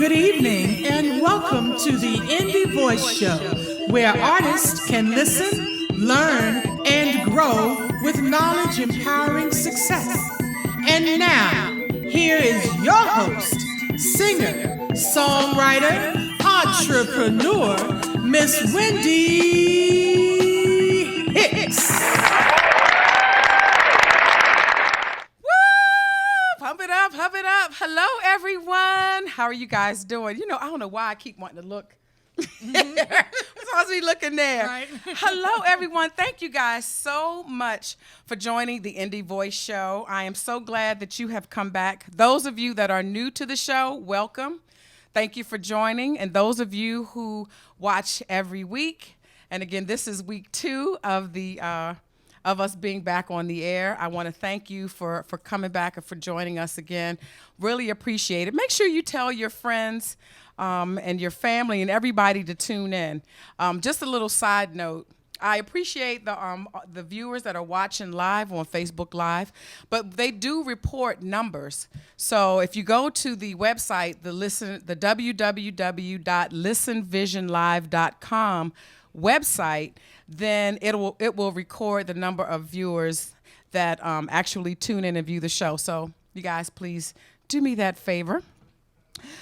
Good evening and welcome to the Indie Voice Show, where artists can listen, learn, and grow with knowledge empowering success. And now, here is your host, singer, songwriter, entrepreneur, Miss Wendy Hicks. Pump it up. Hello, everyone. How are you guys doing? You know, I don't know why I keep wanting to look. I'm supposed to be looking there. Right. Hello, everyone. Thank you guys so much for joining the Indie Voice Show. I am so glad that you have come back. Those of you that are new to the show, welcome. Thank you for joining. And those of you who watch every week, and again, this is week 2 of us being back on the air. I want to thank you for coming back and for joining us again. Really appreciate it. Make sure you tell your friends and your family and everybody to tune in. Just a little side note. I appreciate the viewers that are watching live on Facebook Live, but they do report numbers. So if you go to the website, the www.listenvisionlive.com website, then it will record the number of viewers that actually tune in and view the show. So you guys, please do me that favor.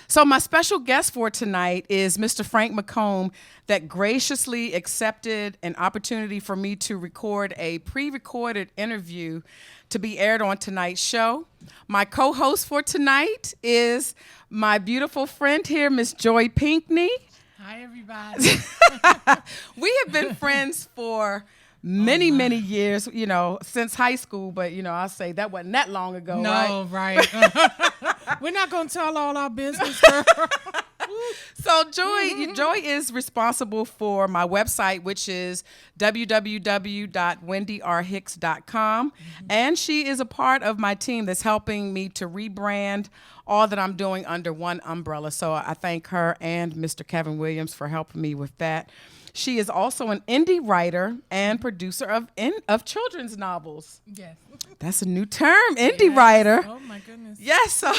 So my special guest for tonight is Mr. Frank McComb, that graciously accepted an opportunity for me to record a pre-recorded interview to be aired on tonight's show. My co-host for tonight is my beautiful friend here, Miss Joy Pinkney. Hi, everybody. We have been friends for many years, you know, since high school, but, you know, I'll say that wasn't that long ago, No, right? We're not going to tell all our business, girl. So Joy is responsible for my website, which is www.wendyrhicks.com. Mm-hmm. And she is a part of my team that's helping me to rebrand all that I'm doing under one umbrella. So I thank her and Mr. Kevin Williams for helping me with that. She is also an indie writer and producer of children's novels. Yes. That's a new term, indie writer. Oh, my goodness. Yes. So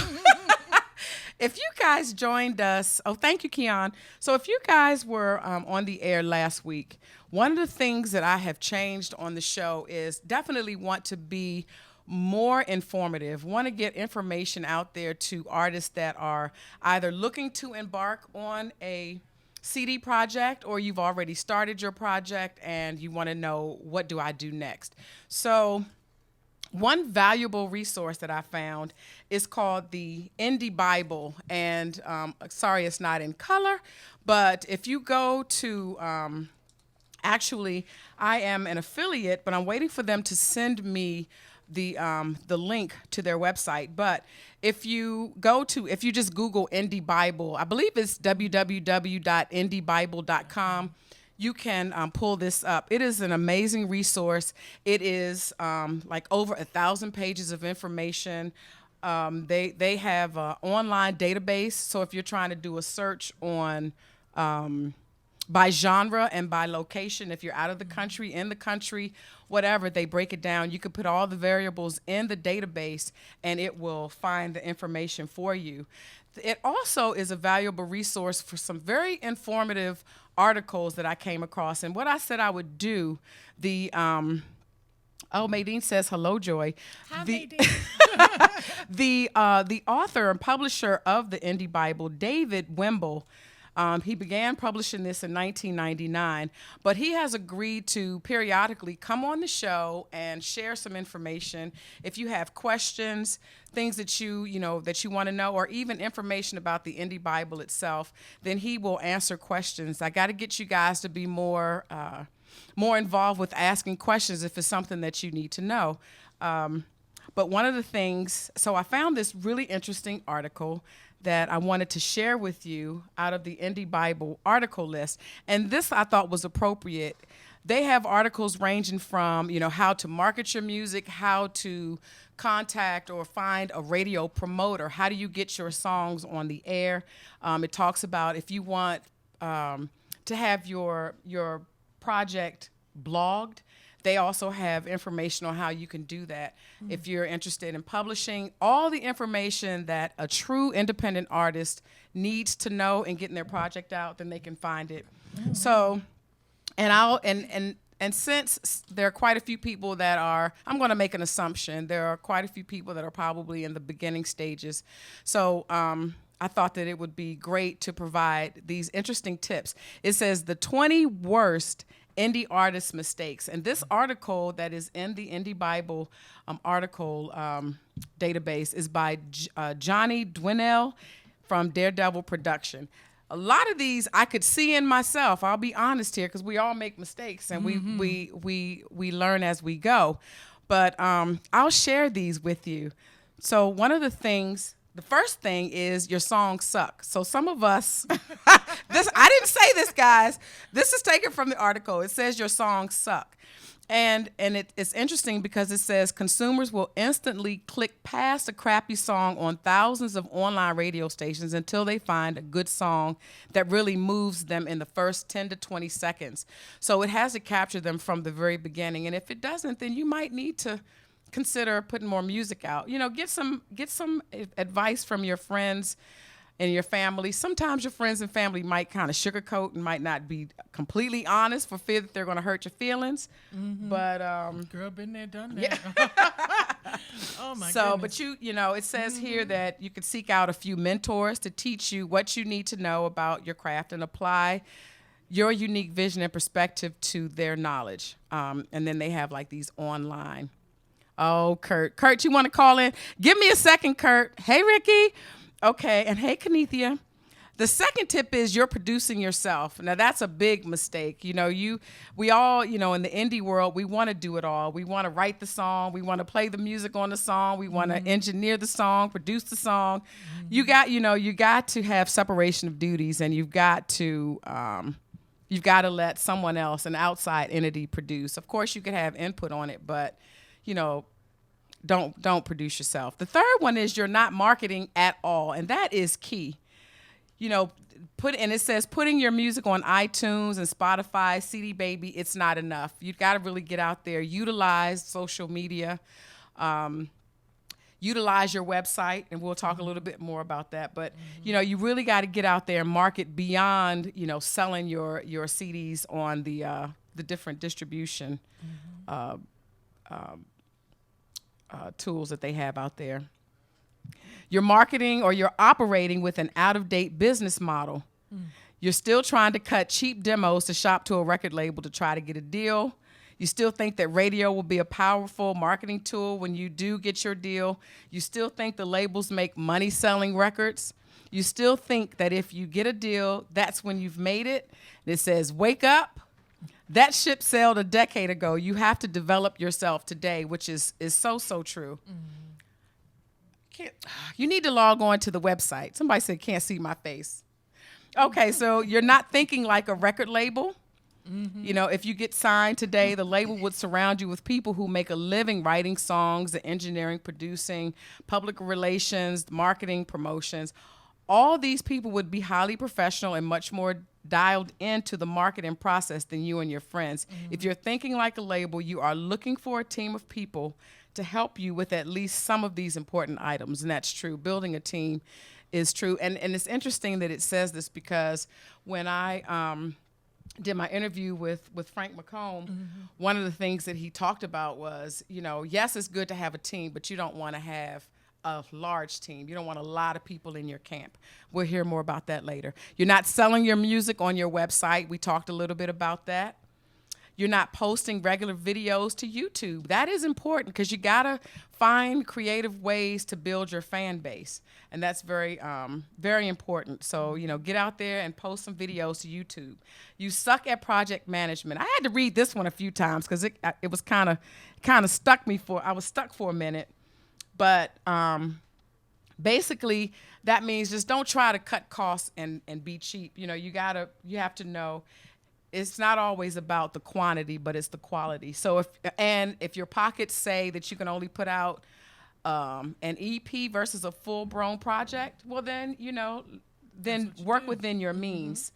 if you guys joined us, thank you, Keon. So if you guys were on the air last week, one of the things that I have changed on the show is definitely want to be more informative, want to get information out there to artists that are either looking to embark on a CD project or you've already started your project and you want to know, what do I do next? So one valuable resource that I found is called the Indie Bible. And sorry, it's not in color, but if you go to, actually, I am an affiliate, but I'm waiting for them to send me the link to their website. But if you just Google Indie Bible, I believe it's www.indiebible.com. You can pull this up. It is an amazing resource. It is like over 1,000 pages of information. They have an online database. So if you're trying to do a search on by genre and by location, if you're out of the country, in the country, whatever, they break it down. You can put all the variables in the database and it will find the information for you. It also is a valuable resource for some very informative articles that I came across. And what I said I would do, Maydeen says, hello, Joy. Hi, Maydeen. The author and publisher of the Indie Bible, David Wimble, he began publishing this in 1999, but he has agreed to periodically come on the show and share some information. If you have questions, things that you want to know, or even information about the Indie Bible itself, then he will answer questions. I got to get you guys to be more involved with asking questions if it's something that you need to know. But one of the things, so I found this really interesting article that I wanted to share with you out of the Indie Bible article list. And this I thought was appropriate. They have articles ranging from, how to market your music, how to contact or find a radio promoter, how do you get your songs on the air. It talks about if you want to have your project blogged, They also have information on how you can do that. If you're interested in publishing, all the information that a true independent artist needs to know in getting their project out, then they can find it. So, and since there are quite a few people that are, I'm going to make an assumption, there are quite a few people that are probably in the beginning stages. So I thought that it would be great to provide these interesting tips. It says the 20 worst indie artist mistakes. And this article that is in the Indie Bible article database is by Johnny Dwinell from Daredevil Production. A lot of these I could see in myself. I'll be honest here, because we all make mistakes and we learn as we go. But I'll share these with you. So one of the things, the first thing is your songs suck. So some of us, I didn't say this, guys. This is taken from the article. It says your songs suck. And it's interesting because it says consumers will instantly click past a crappy song on thousands of online radio stations until they find a good song that really moves them in the first 10 to 20 seconds. So it has to capture them from the very beginning. And if it doesn't, then you might need to consider putting more music out. You know, get some advice from your friends and your family. Sometimes your friends and family might kind of sugarcoat and might not be completely honest for fear that they're going to hurt your feelings. But girl, been there, done that. Yeah. Oh my so, goodness. but you know, it says here that you could seek out a few mentors to teach you what you need to know about your craft and apply your unique vision and perspective to their knowledge. And then they have like these online. Oh, Kurt, you want to call in? Give me a second, Kurt. Hey, Ricky. Okay, and hey, Kenethia. The second tip is you're producing yourself. Now, that's a big mistake. You know, we all, you know, in the indie world, we want to do it all. We want to write the song. We want to play the music on the song. We want to engineer the song, produce the song. You got to have separation of duties, and you've got to let someone else, an outside entity, produce. Of course, you could have input on it, but, you know, don't produce yourself. The third one is you're not marketing at all, and that is key. You know, it says putting your music on iTunes and Spotify, CD Baby, it's not enough. You've got to really get out there, utilize social media, utilize your website, and we'll talk a little bit more about that. But, you know, you really got to get out there and market beyond, you know, selling your CDs on the different distribution tools that they have out there. You're marketing or you're operating with an out-of-date business model. You're still trying to cut cheap demos to shop to a record label to try to get a deal. You still think that radio will be a powerful marketing tool when you do get your deal. You still think the labels make money selling records. You still think that if you get a deal, that's when you've made it. It says, wake up. That ship sailed a decade ago. You have to develop yourself today, which is so true. You need to log on to the website. Somebody said can't see my face. Okay, so you're not thinking like a record label. You know, if you get signed today, the label would surround you with people who make a living writing songs, the engineering, producing, public relations, marketing, promotions. All these people would be highly professional and much more dialed into the marketing process than you and your friends. If you're thinking like a label, you are looking for a team of people to help you with at least some of these important items, and that's true. Building a team is true. And it's interesting that it says this because when I did my interview with Frank McComb, one of the things that he talked about was, you know, yes, it's good to have a team, but you don't want to have a large team. You don't want a lot of people in your camp. We'll hear more about that later. You're not selling your music on your website. We talked a little bit about that. You're not posting regular videos to YouTube. That is important because you got to find creative ways to build your fan base. And that's very, very important. So, you know, get out there and post some videos to YouTube. You suck at project management. I had to read this one a few times because it was kind of stuck me I was stuck for a minute. But basically, that means just don't try to cut costs and be cheap. You know, you have to know it's not always about the quantity, but it's the quality. So if your pockets say that you can only put out an EP versus a full-blown project, well then, you know, then work within your means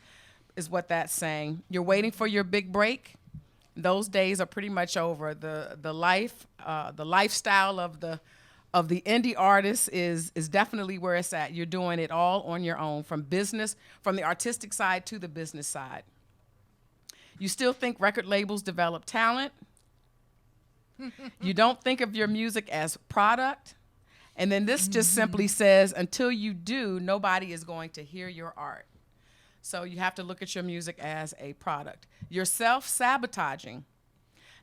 is what that's saying. You're waiting for your big break. Those days are pretty much over. The lifestyle of the indie artist is definitely where it's at. You're doing it all on your own, from the artistic side to the business side. You still think record labels develop talent. You don't think of your music as product. And then this just simply says, until you do, nobody is going to hear your art. So you have to look at your music as a product. You're self-sabotaging.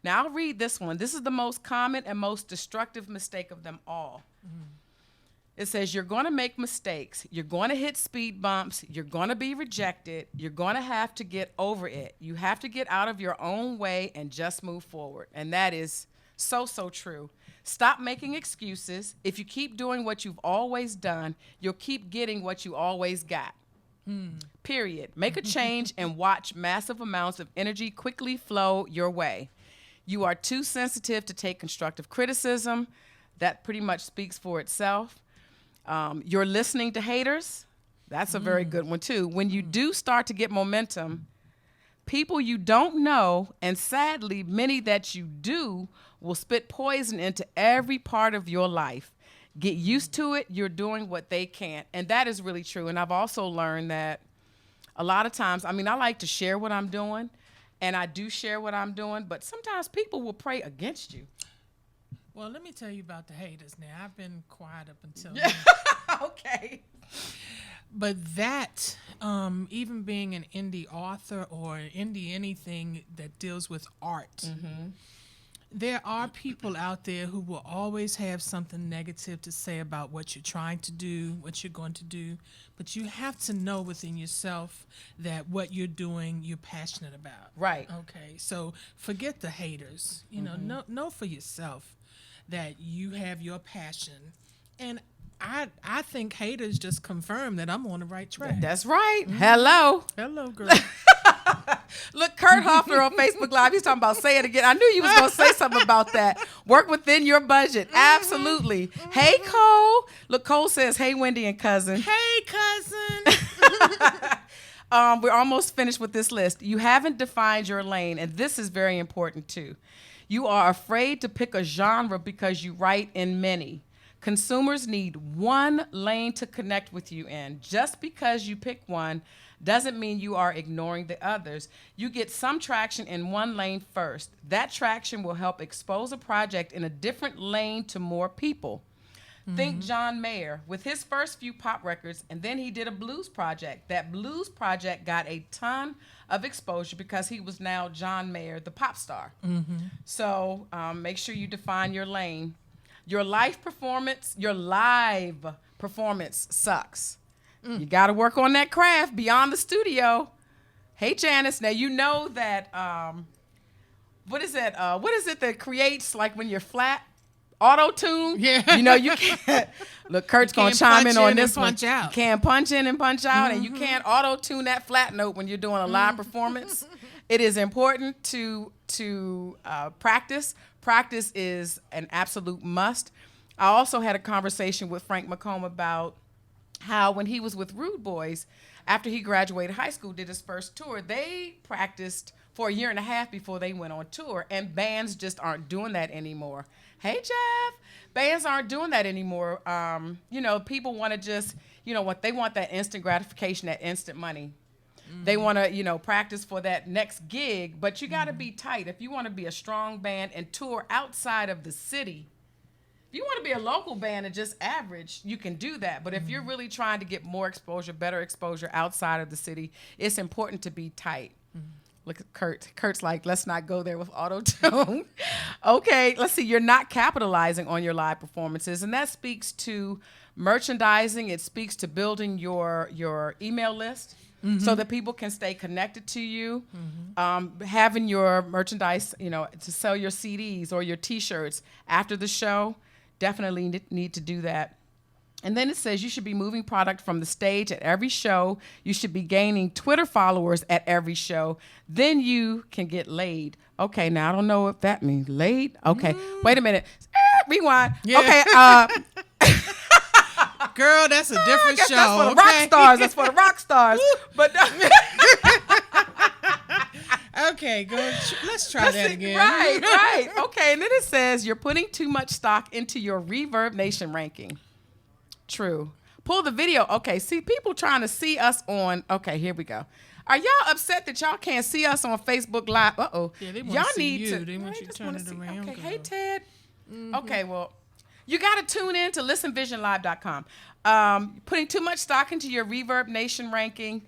Now I'll read this one. This is the most common and most destructive mistake of them all. It says, you're going to make mistakes. You're going to hit speed bumps. You're going to be rejected. You're going to have to get over it. You have to get out of your own way and just move forward. And that is so, so true. Stop making excuses. If you keep doing what you've always done, you'll keep getting what you always got. Period. Make a change and watch massive amounts of energy quickly flow your way. You are too sensitive to take constructive criticism. That pretty much speaks for itself. You're listening to haters. That's a very good one, too. When you do start to get momentum, people you don't know, and sadly, many that you do, will spit poison into every part of your life. Get used to it. You're doing what they can't. And that is really true. And I've also learned that a lot of times, I like to share what I'm doing, and I do share what I'm doing, but sometimes people will pray against you. Well, let me tell you about the haters now. I've been quiet up until now. Okay. But that, even being an indie author or indie anything that deals with art, there are people out there who will always have something negative to say about what you're trying to do, what you're going to do. But you have to know within yourself that what you're doing, you're passionate about. Right. Okay. So forget the haters. You know for yourself that you have your passion. And I think haters just confirm that I'm on the right track. That's right. Hello, girl. Look, Kurt Hoffner on Facebook Live, he's talking about say it again. I knew you was going to say something about that. Work within your budget. Absolutely. Hey, Cole. Look, Cole says, hey, Wendy and cousin. Hey, cousin. We're almost finished with this list. You haven't defined your lane, and this is very important, too. You are afraid to pick a genre because you write in many. Consumers need one lane to connect with you in. Just because you pick one doesn't mean you are ignoring the others. You get some traction in one lane first. That traction will help expose a project in a different lane to more people. Think John Mayer with his first few pop records, and then he did a blues project. That blues project got a ton of exposure because he was now John Mayer, the pop star. So make sure you define your lane. Your live performance sucks. You got to work on that craft beyond the studio. Hey, Janice. Now, you know that, what is it that creates, like, when you're flat? Auto-tune? Yeah. You know, you can't. Look, Kurt's going to chime in on this one. Punch out. You can't punch in and punch out, and you can't auto-tune that flat note when you're doing a live performance. It is important to practice. Practice is an absolute must. I also had a conversation with Frank McComb about how when he was with Rude Boys, after he graduated high school, did his first tour, they practiced for a year and a half before they went on tour, and bands just aren't doing that anymore. Hey, Jeff. Bands aren't doing that anymore. People want to just, they want that instant gratification, that instant money. They want to, practice for that next gig, but you got to be tight. If you want to be a strong band and tour outside of the city, if you want to be a local band and just average, you can do that. But if you're really trying to get more exposure, better exposure outside of the city, it's important to be tight. Look at Kurt. Kurt's like, let's not go there with auto-tune. Okay, let's see. You're not capitalizing on your live performances, and that speaks to merchandising. It speaks to building your email list. So that people can stay connected to you, having your merchandise, to sell your CDs or your T-shirts after the show. Definitely need to do that. And then it says you should be moving product from the stage at every show. You should be gaining Twitter followers at every show. Then you can get laid. Okay, now I don't know what that means. Laid? Okay, wait a minute. Rewind. Yeah. Okay. Girl, that's a different show. That's for the rock stars. That's for the rock stars. But Okay, go. Let's try that again. Right. Okay, and then it says you're putting too much stock into your Reverb Nation ranking. True. Pull the video. Okay, see people trying to see us on. Okay, here we go. Are y'all upset that y'all can't see us on Facebook Live? Yeah, they want y'all to see need you. to. They want you to turn it around. Okay, girl. hey Ted. Okay, well, you got to tune in to listenvisionlive.com. Putting too much stock into your Reverb Nation ranking.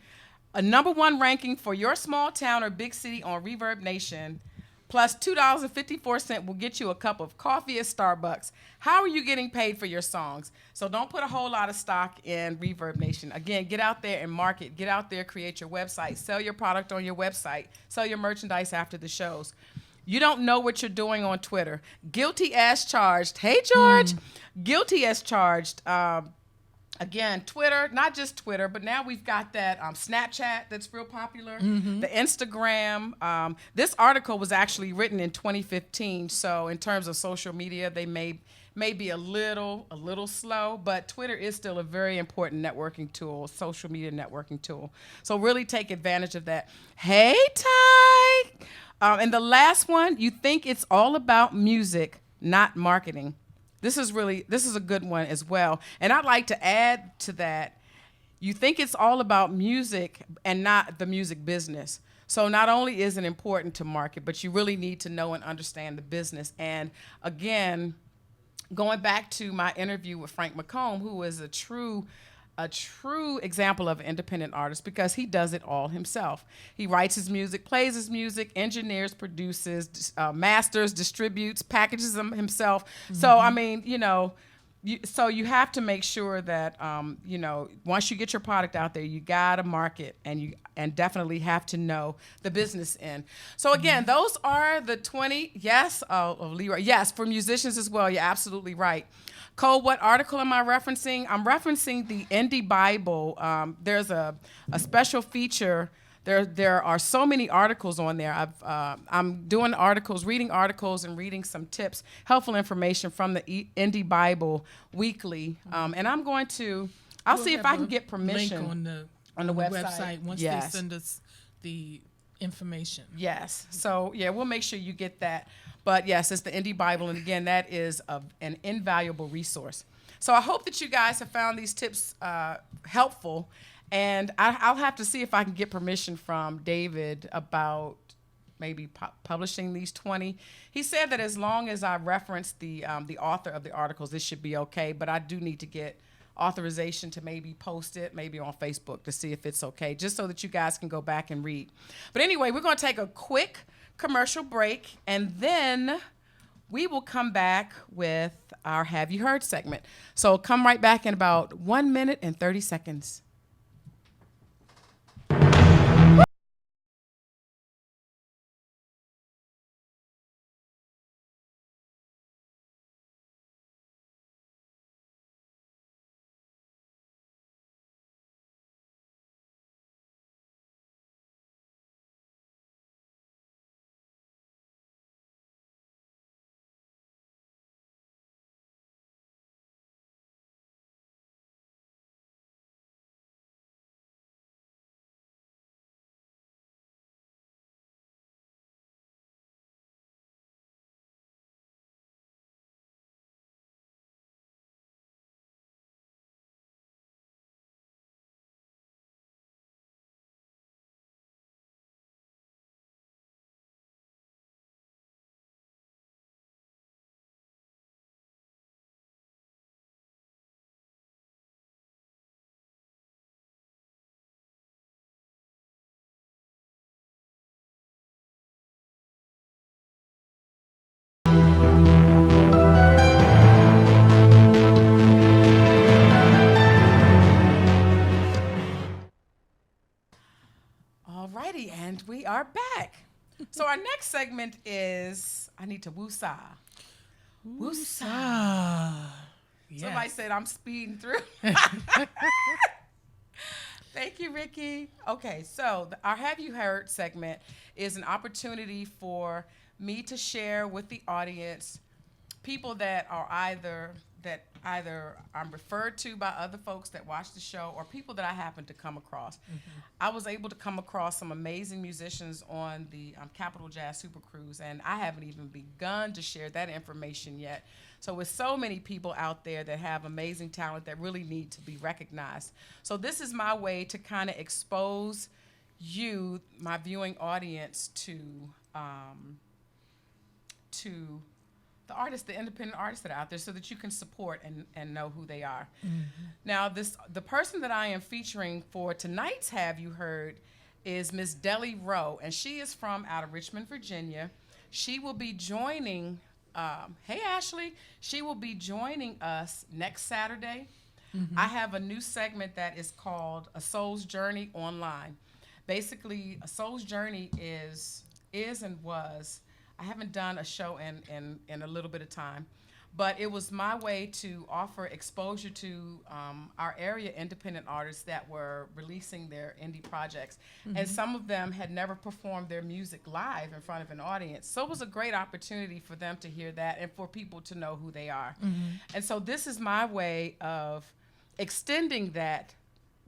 A #1 ranking for your small town or big city on Reverb Nation, plus $2.54 will get you a cup of coffee at Starbucks. How are you getting paid for your songs? So don't put a whole lot of stock in Reverb Nation. Again, get out there and market. Get out there, create your website. Sell your product on your website. Sell your merchandise after the shows. You don't know what you're doing on Twitter. Guilty as charged. Hey, George. Guilty as charged. Again, Twitter, not just Twitter, but now we've got that Snapchat that's real popular, the Instagram. This article was actually written in 2015, so in terms of social media, they may be a little slow, but Twitter is still a very important networking tool, social media networking tool. So really take advantage of that. Hey, Ty! And the last one, you think it's all about music, not marketing. This is a good one as well. And I'd like to add to that, you think it's all about music and not the music business. So not only is it important to market, but you really need to know and understand the business. And again, going back to my interview with Frank McComb, who is a true example of an independent artist because he does it all himself. He writes his music, plays his music, engineers, produces, masters, distributes, packages them himself. So, I mean, so you have to make sure that, once you get your product out there, you got to market and definitely have to know the business end. So again, those are the 20, yes, Leroy, yes, for musicians as well. You're absolutely right. Cole, what article am I referencing? I'm referencing the Indie Bible. There's a special feature. There are so many articles on there. I'm doing articles, reading articles, and reading some tips, helpful information from the Indie Bible weekly. And I'm going to, I'll see if I can get permission link on the website. once they send us the information. Yes. So, yeah, we'll make sure you get that. But, yes, it's the Indie Bible. And, again, that is an invaluable resource. So I hope that you guys have found these tips helpful. And I'll have to see if I can get permission from David about maybe publishing these 20. He said that as long as I reference the author of the articles, this should be okay. But I do need to get authorization to maybe post it, maybe on Facebook to see if it's okay, just so that you guys can go back and read. But anyway, we're going to take a quick commercial break, and then we will come back with our Have You Heard segment. So come right back in about 1 minute and 30 seconds. Alrighty, and we are back. So our next segment is I need to woosah. Woosah. Yes. Somebody said I'm speeding through. Thank you, Ricky. Okay, so our Have You Heard segment is an opportunity for me to share with the audience people that are either that either I'm referred to by other folks that watch the show or people that I happen to come across. I was able to come across some amazing musicians on the Capital Jazz Super Cruise, and I haven't even begun to share that information yet. So with so many people out there that have amazing talent that really need to be recognized. So this is my way to kind of expose you, my viewing audience, to the artists, the independent artists that are out there, so that you can support and know who they are. Now, the person that I am featuring for tonight's Have You Heard is Miss Deli Rowe, and she is from out of Richmond, Virginia. She will be joining, hey Ashley, she will be joining us next Saturday. I have a new segment that is called A Soul's Journey Online. Basically, A Soul's Journey is and was, I haven't done a show in a little bit of time, but it was my way to offer exposure to our area independent artists that were releasing their indie projects. And some of them had never performed their music live in front of an audience. So it was a great opportunity for them to hear that and for people to know who they are. And so this is my way of extending that.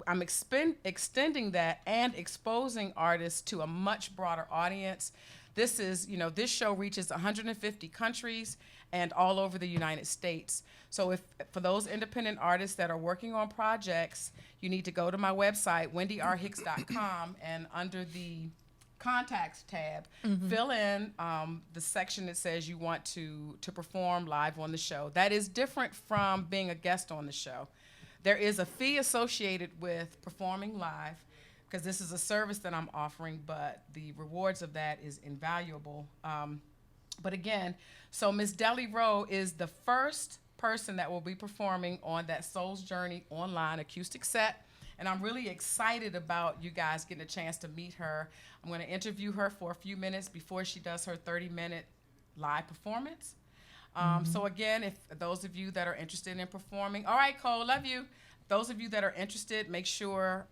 I'm extending that and exposing artists to a much broader audience. This is, this show reaches 150 countries and all over the United States. So for those independent artists that are working on projects, you need to go to my website, wendyrhicks.com, and under the contacts tab, fill in the section that says you want to perform live on the show. That is different from being a guest on the show. There is a fee associated with performing live, because this is a service that I'm offering, but the rewards of that is invaluable. But again, so Miss Deli Rowe is the first person that will be performing on that Soul's Journey online acoustic set. And I'm really excited about you guys getting a chance to meet her. I'm going to interview her for a few minutes before she does her 30-minute live performance. So again, if those of you that are interested in performing, all right, Cole, love you. Those of you that are interested, make sure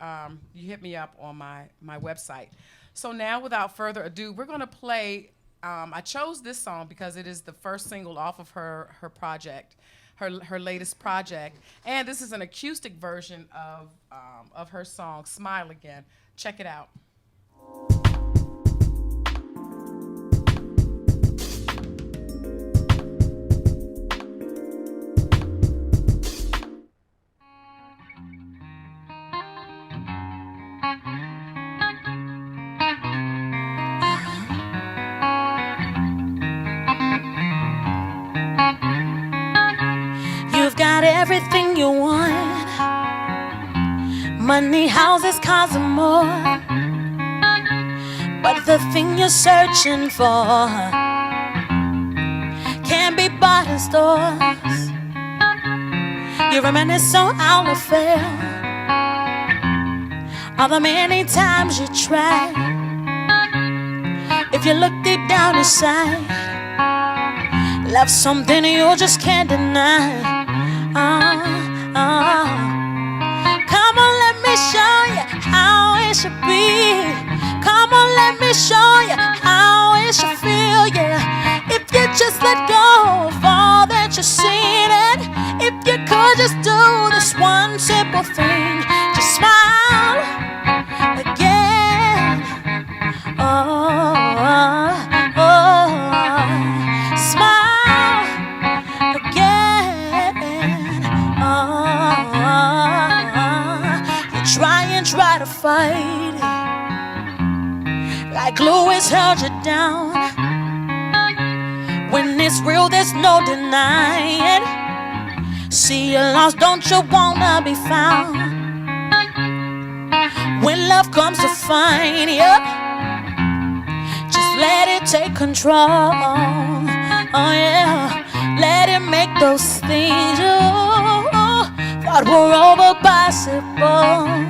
you hit me up on my website. So now, without further ado, we're going to play. I chose this song because it is the first single off of her project, her latest project, and this is an acoustic version of her song "Smile Again." Check it out. Everything you want, money, houses, cars, and more. But the thing you're searching for can't be bought in stores. You reminisce on our affair, all the many times you tried. If you look deep down inside, love's something you just can't deny. Come on, let me show you how it should be. Come on, let me show you how it should feel, yeah. If you just let go of all that you've seen, and if you could just do this one simple thing, just smile again. Smile again. You try to fight it, like glue has held you down. When it's real, there's no denying. See you lost, don't you wanna be found? When love comes to find you, just let it take control. Oh yeah, let it make those things you thought were over possible.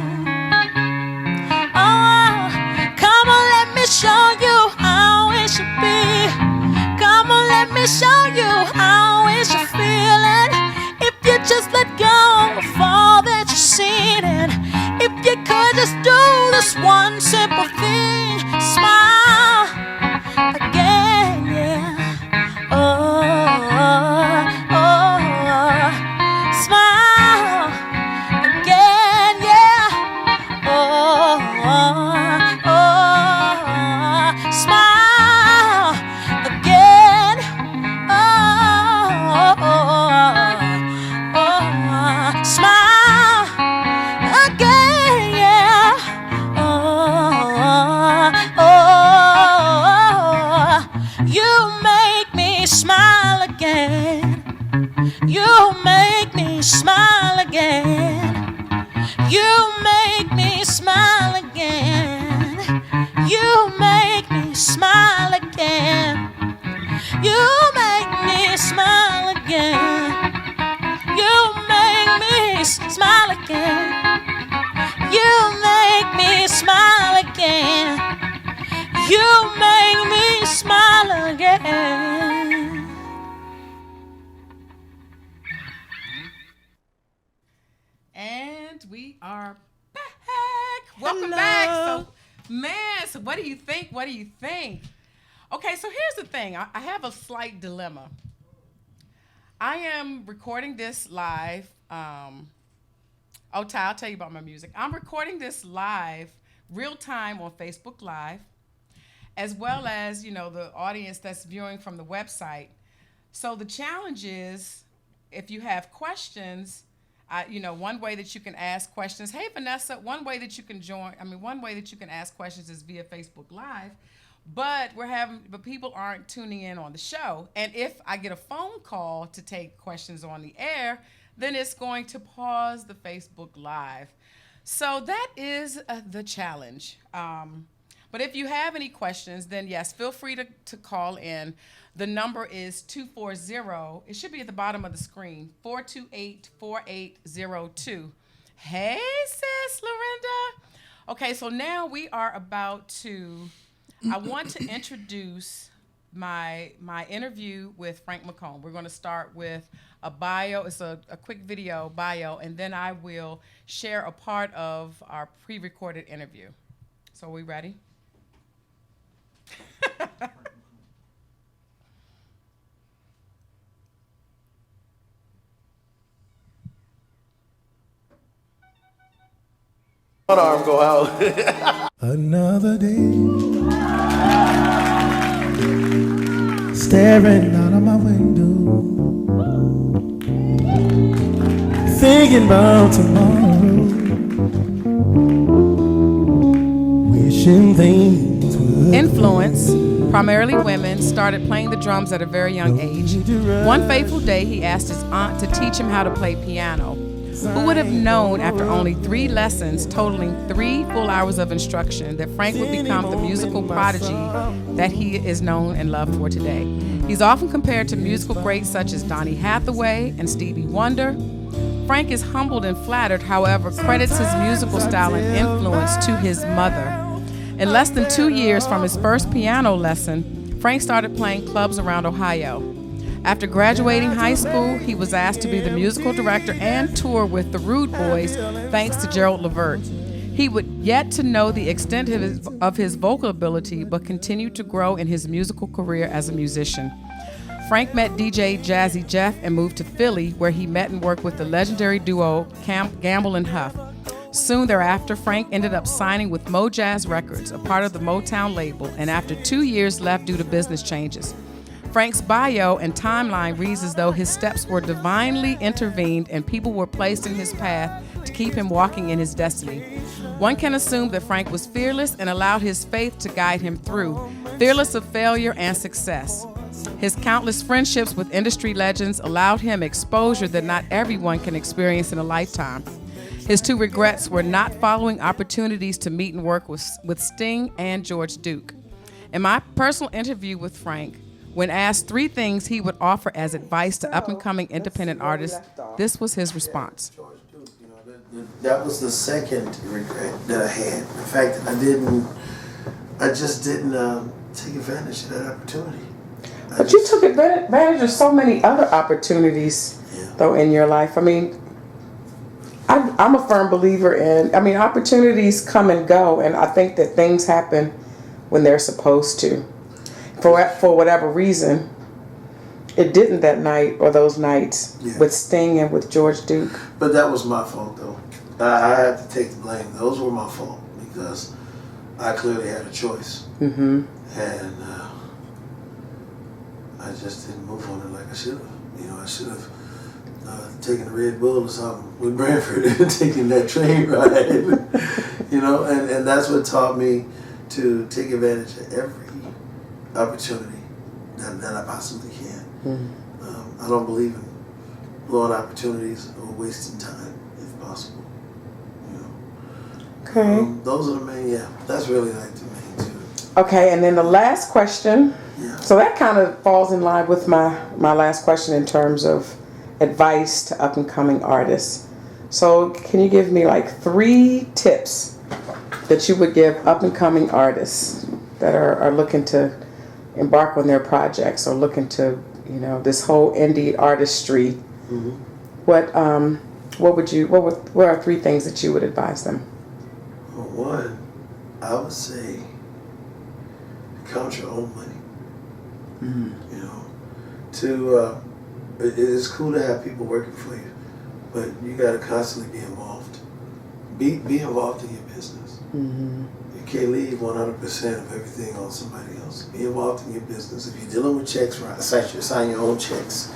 Come on, let me show you how it should be. Come on, let me show you how it should feel. And if you just let go of all that you've seen, and if you could just do this one simple thing, smile again, yeah. make me smile again. You make me smile again. You make me smile again. You make me smile again. You make me smile again. You make me smile again. You make me smile again. You make me smile again. And we are back. Welcome back. So, man, so what do you think? What do you think? Okay, so here's the thing. I have a slight dilemma. I am recording this live. Ty, I'll tell you about my music. I'm recording this live, real time on Facebook Live, as well as, you know, the audience that's viewing from the website. So the challenge is, if you have questions, you know, one way that you can ask questions. Hey, Vanessa, one way that you can ask questions is via Facebook Live. But people aren't tuning in on the show. And if I get a phone call to take questions on the air, then it's going to pause the Facebook Live. So that is the challenge. But if you have any questions, then yes, feel free to call in. The number is 240, it should be at the bottom of the screen, 428-4802. Hey, sis, Lorinda. Okay, so now we are about to, I want to introduce my interview with Frank McComb. We're going to start with a bio. It's a quick video bio, and then I will share a part of our pre-recorded interview. So are we ready? One arm go out. Another day, staring out of my window, thinking about tomorrow, wishing things would. Influence, primarily women, started playing the drums at a very young age. One fateful day, he asked his aunt to teach him how to play piano. Who would have known after only 3 lessons, totaling 3 full hours of instruction, that Frank would become the musical prodigy that he is known and loved for today? He's often compared to musical greats such as Donny Hathaway and Stevie Wonder. Frank is humbled and flattered, however, credits his musical style and influence to his mother. In less than 2 years from his first piano lesson, Frank started playing clubs around Ohio. After graduating high school, he was asked to be the musical director and tour with the Rude Boys, thanks to Gerald Levert. He would yet to know the extent of his vocal ability, but continued to grow in his musical career as a musician. Frank met DJ Jazzy Jeff and moved to Philly, where he met and worked with the legendary duo Gamble and Huff. Soon thereafter, Frank ended up signing with Mo Jazz Records, a part of the Motown label, and after 2 years left due to business changes. Frank's bio and timeline reads as though his steps were divinely intervened and people were placed in his path to keep him walking in his destiny. One can assume that Frank was fearless and allowed his faith to guide him through, fearless of failure and success. His countless friendships with industry legends allowed him exposure that not everyone can experience in a lifetime. His 2 regrets were not following opportunities to meet and work with Sting and George Duke. In my personal interview with Frank, when asked 3 things he would offer as advice to up-and-coming independent artists, this was his response. That was the second regret that I had. The fact that I just didn't take advantage of that opportunity. But you took advantage of so many other opportunities, though, in your life. I mean, I'm a firm believer in, opportunities come and go, and I think that things happen when they're supposed to. For whatever reason, it didn't that night or those nights with Sting and with George Duke. But that was my fault, though. I had to take the blame. Those were my fault because I clearly had a choice. Mm-hmm. And I just didn't move on it like I should have. I should have taken a Red Bull or something with Branford and taken that train ride. And that's what taught me to take advantage of every opportunity that I possibly can. I don't believe in blowing opportunities or wasting time, if possible. You know. Okay. Those are the main. Yeah, that's really like the main two. Okay, and then the last question. Yeah. So that kind of falls in line with my last question in terms of advice to up and coming artists. So can you give me like 3 tips that you would give up and coming artists that are looking to embark on their projects or looking to, you know, this whole indie artistry? What are 3 things that you would advise them? Well, one, I would say count your own money. You know, it's cool to have people working for you, but you got to constantly be involved. Be involved in your business. You can't leave 100% of everything on somebody else. Be involved in your business. If you're dealing with checks, right, sign your own checks.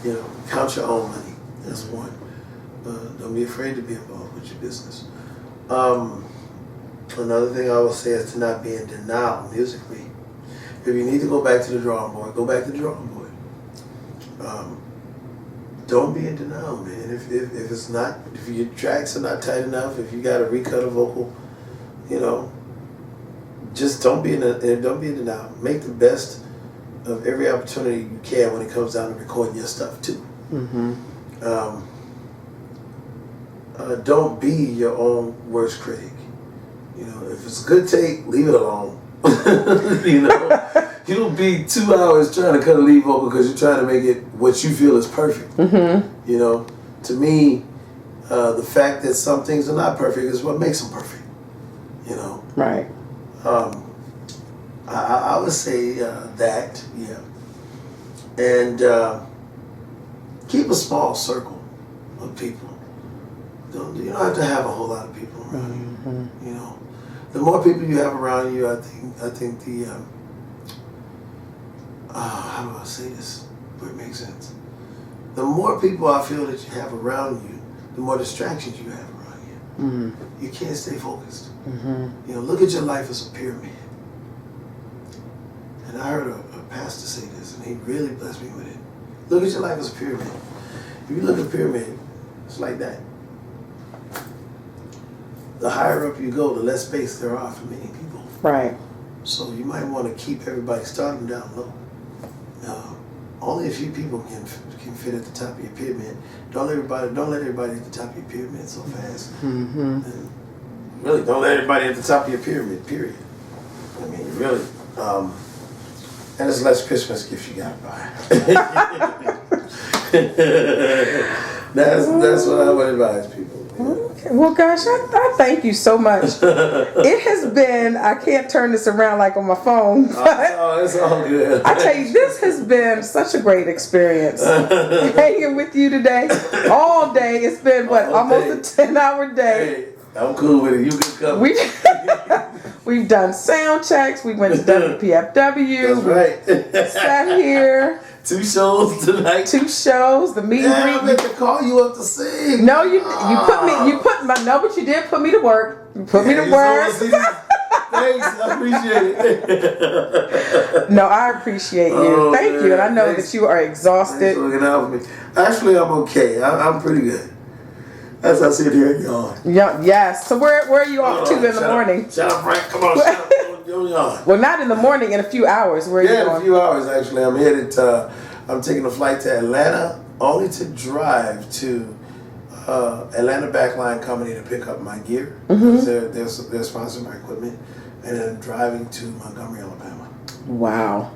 You know, count your own money. That's one. Don't be afraid to be involved with your business. Another thing I will say is to not be in denial musically. If you need to go back to the drawing board, go back to the drawing board. Don't be in denial, man. If your tracks are not tight enough, if you got to recut a vocal, you know, just don't be in denial. Make the best of every opportunity you can when it comes down to recording your stuff too. Don't be your own worst critic. You know, if it's a good take, leave it alone. You know, you don't be 2 hours trying to cut a lead vocal because you're trying to make it what you feel is perfect. You know, to me, the fact that some things are not perfect is what makes them perfect. You know, Right. I would say that, yeah, and keep a small circle of people. You don't have to have a whole lot of people around you. You know, the more people you have around you, I think the how do I say this where it makes sense? The more people I feel that you have around you, the more distractions you have around you. You can't stay focused. You know, look at your life as a pyramid. And I heard a pastor say this, and he really blessed me with it. Look at your life as a pyramid. If you look at a pyramid, it's like that. The higher up you go, the less space there are for many people. Right. So you might want to keep everybody starting down low. Only a few people can fit at the top of your pyramid. Don't let everybody at the top of your pyramid so fast. And really, don't let everybody at the top of your pyramid. Period. I mean, really. And it's less Christmas gifts you gotta buy. That's what I would advise people. Okay. Well, gosh, I thank you so much. It has been, I can't turn this around like on my phone, but It's all good. I tell you, this has been such a great experience. Hanging with you today, all day. It's been, almost a 10-hour day. Hey, I'm cool with it. You can come. We've done sound checks. We went to WPFW. That's right. Sat here. 2 shows tonight. 2 shows. The meet and I greet. meant to call you up to sing. No, you put my no, but you did put me to work. You put me to work. Thanks, I appreciate it. No, I appreciate you. Thank you, and I know that you are Thanks exhausted. for looking out for me. Actually, I'm okay. I'm pretty good. As I sit here and yawn. Yeah, yes. So where are you off to in the morning? Shut up, Frank. Come on, shut up. Don't yawn. Well, not in the morning. In a few hours. Where are you Yeah, in a going? few hours actually. I'm headed. I'm taking a flight to Atlanta, only to drive to Atlanta Backline Company to pick up my gear. They're sponsoring my equipment, and then I'm driving to Montgomery, Alabama. Wow.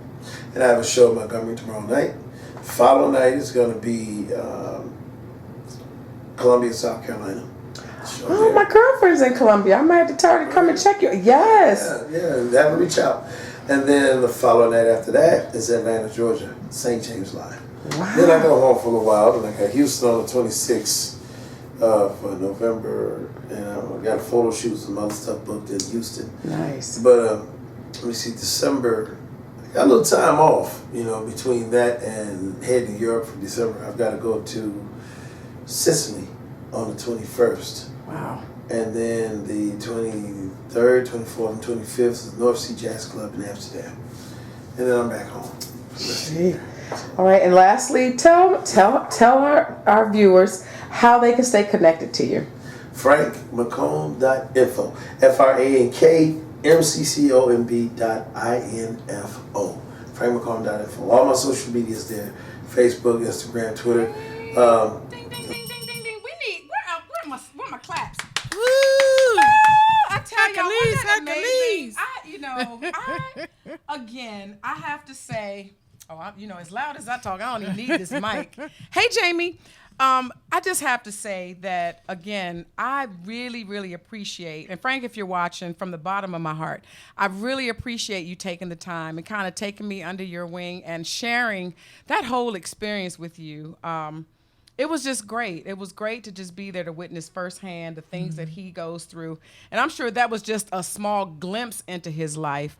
And I have a show in Montgomery tomorrow night. The following night is going to be Columbia, South Carolina. Oh, my girlfriend's in Columbia. I might have to tell her to come and check you. Yes. Yeah, have to reach out. And then the following night after that is Atlanta, Georgia, St. James Live. Wow. Then I go home for a while, and I got Houston on the 26th for November, and I got a photo shoot, some other stuff booked in Houston. Nice. But let me see, December, I got a little time off, between that and heading to Europe for December. I've got to go to Sicily on the 21st. Wow. And then the 23rd, 24th, and 25th is the North Sea Jazz Club in Amsterdam. And then I'm back home. See? All right, and lastly, tell our viewers how they can stay connected to you. FrankMcComb.info. FrankMcComb.info. FrankMcComb.info. All my social media is there: Facebook, Instagram, Twitter. Ding, ding, ding, ding, ding, ding. We need, where my claps? Woo! I tell y'all, wasn't that amazing? Hercules. Again, I have to say, as loud as I talk, I don't even need this mic. Hey, Jamie, I just have to say that, again, I really, really appreciate, and Frank, if you're watching, from the bottom of my heart, I really appreciate you taking the time and kind of taking me under your wing and sharing that whole experience with you. It was just great. It was great to just be there to witness firsthand the things that he goes through. And I'm sure that was just a small glimpse into his life.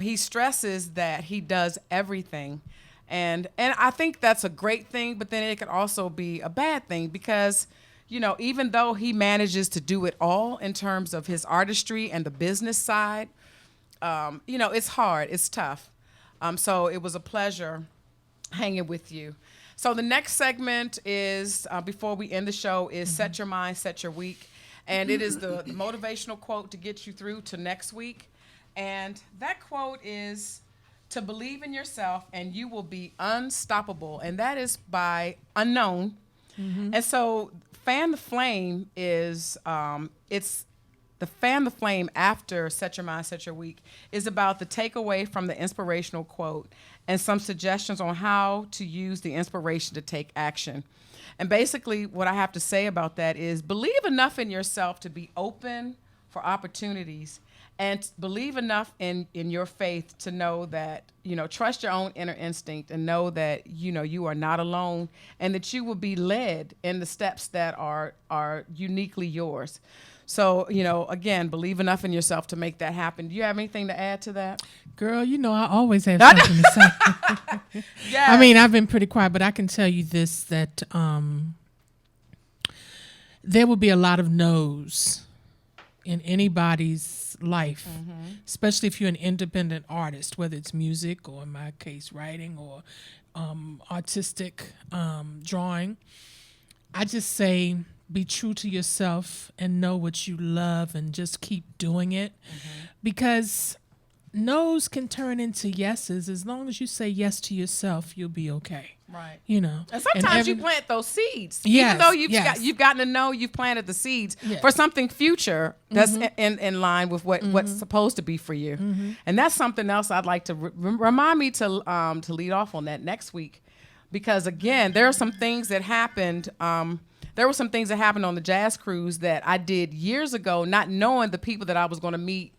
He stresses that he does everything. And I think that's a great thing, but then it could also be a bad thing because, even though he manages to do it all in terms of his artistry and the business side, it's hard. It's tough. So it was a pleasure hanging with you. So the next segment is, before we end the show, is Set Your Mind, Set Your Week. And it is the motivational quote to get you through to next week. And that quote is, to believe in yourself and you will be unstoppable. And that is by Unknown. And so Fan the Flame is, the Fan the Flame after Set Your Mind, Set Your Week is about the takeaway from the inspirational quote and some suggestions on how to use the inspiration to take action. And basically what I have to say about that is believe enough in yourself to be open for opportunities and believe enough in your faith to know that, trust your own inner instinct and know that, you are not alone and that you will be led in the steps that are uniquely yours. So, again, believe enough in yourself to make that happen. Do you have anything to add to that? Girl, I always have something to say. Yes. I mean, I've been pretty quiet, but I can tell you this, that there will be a lot of no's in anybody's life, especially if you're an independent artist, whether it's music or, in my case, writing or artistic drawing. I just say be true to yourself and know what you love and just keep doing it, because no's can turn into yeses. As long as you say yes to yourself, you'll be okay. Right. And sometimes you plant those seeds. Yes, Even though you've gotten to know, you've planted the seeds for something future that's in line with what's supposed to be for you. And that's something else I'd like to remind me to lead off on that next week. Because, again, there are some things that happened. There were some things that happened on the jazz cruise that I did years ago, not knowing the people that I was going to meet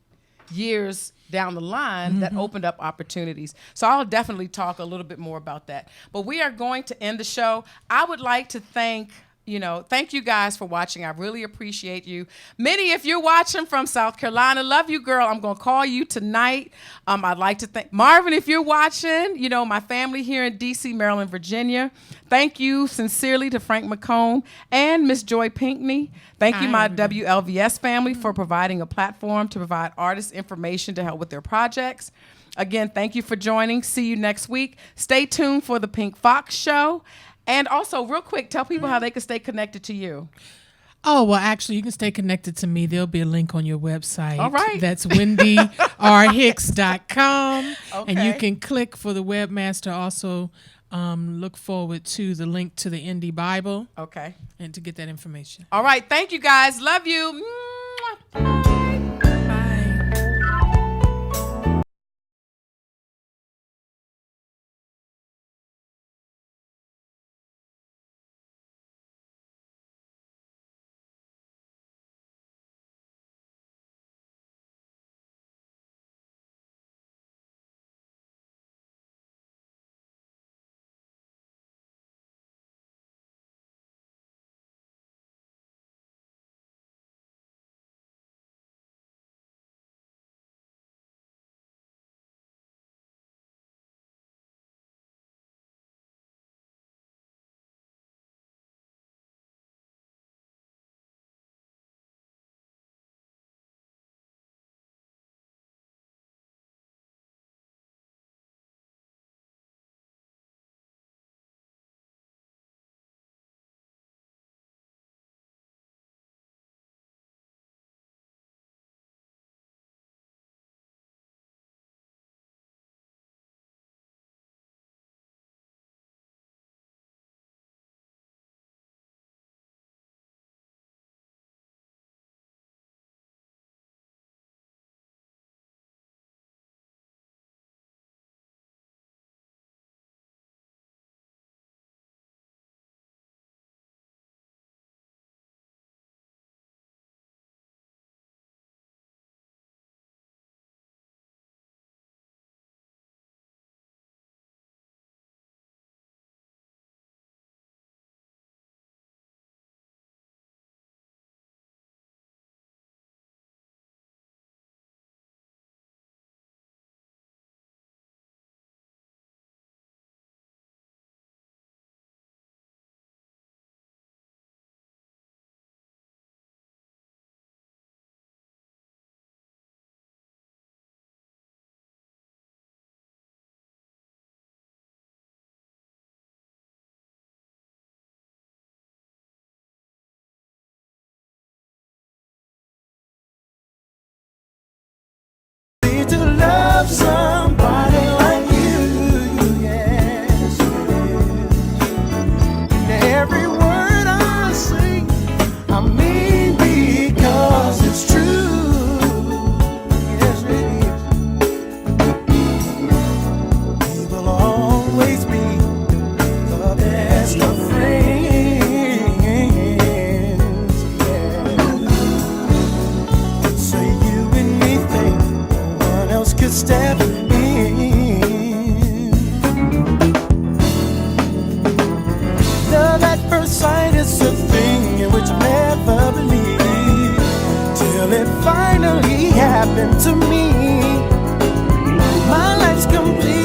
years down the line that opened up opportunities. So I'll definitely talk a little bit more about that. But we are going to end the show. I would like to thank you guys for watching. I really appreciate you. Minnie, if you're watching from South Carolina, love you, girl. I'm going to call you tonight. I'd like to thank Marvin, if you're watching, my family here in D.C., Maryland, Virginia. Thank you sincerely to Frank McComb and Miss Joy Pinkney. Thank you, my WLVS family, for providing a platform to provide artists information to help with their projects. Again, thank you for joining. See you next week. Stay tuned for the Pink Fox Show. And also, real quick, tell people how they can stay connected to you. Oh, well, actually, you can stay connected to me. There'll be a link on your website. All right. That's WendyRHicks.com. Okay. And you can click for the webmaster. Also, look forward to the link to the Indie Bible. Okay. And to get that information. All right. Thank you, guys. Love you. finally happened to me. My life's complete.